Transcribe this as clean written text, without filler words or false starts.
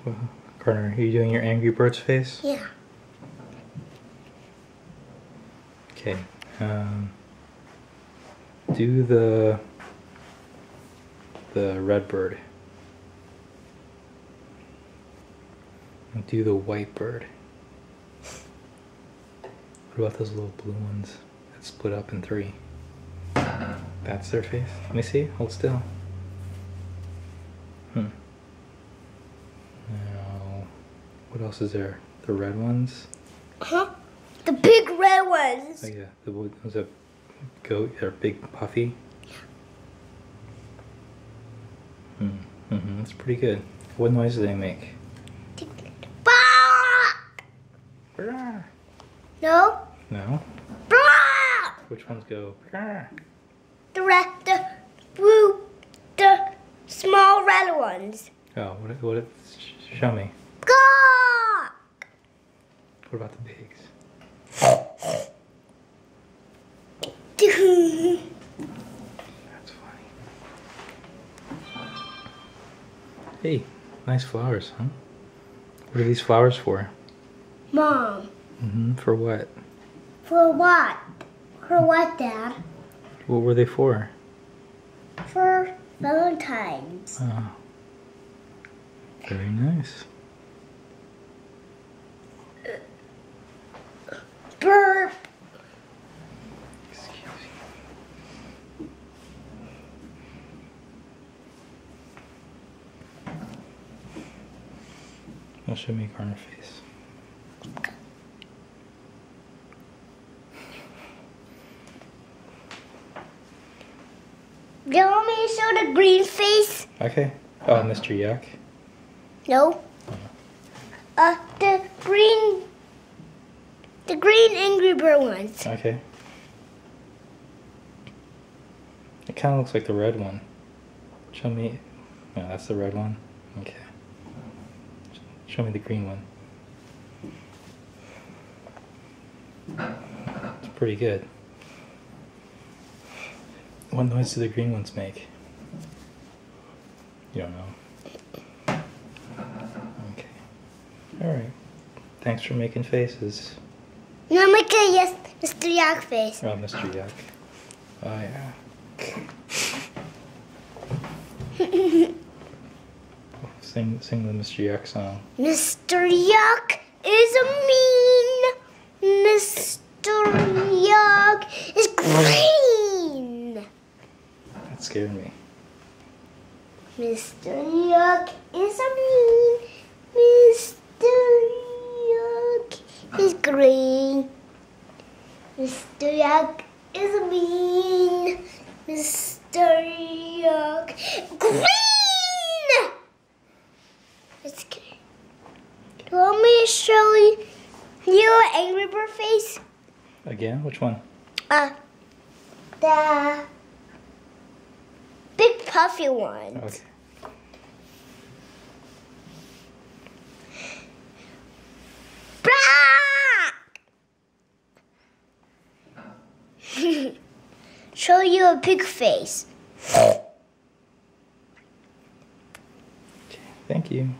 Well, Garner, are you doing your Angry Birds face? Yeah. Okay. Do the red bird. And do the white bird. What about those little blue ones that split up in 3? That's their face. Let me see. Hold still. Now, what else is there? The red ones? Huh? The big red ones. Oh yeah, the ones that go, they're big puffy. That's pretty good. What noise do they make? No. No? Which ones go? The small red ones. Oh, what show me. What about the pigs? That's funny. Hey, nice flowers, huh? What are these flowers for? Mom. For what? For what? For what, Dad? What were they for? For Valentine's. Oh, very nice. Burp. Excuse me. Now show me Garner face. Do you want me to show the green face? Okay. Oh, Mr. Yuck. No. The green Angry Bird ones. Okay. It kind of looks like the red one. Show me. No, that's the red one. Okay. Show me the green one. It's pretty good. What noise do the green ones make? You don't know. Okay. Alright. Thanks for making faces. No, make a yes, Mr. Yak face. Oh, Mr. Yuck. Oh, yeah. Sing the Mr. Yuck song. Mr. Yuck is mean. Mr. Yuck is green. That scared me. Mr. Yuck is mean. Mr. Yuck is green. Mr. Yuck is mean. Mr. Yuck green. It's good. Do you want me to show you an Angry Bird face? Again? Which one? The big puffy ones. Okay. Show you a pig face. Okay. Thank you.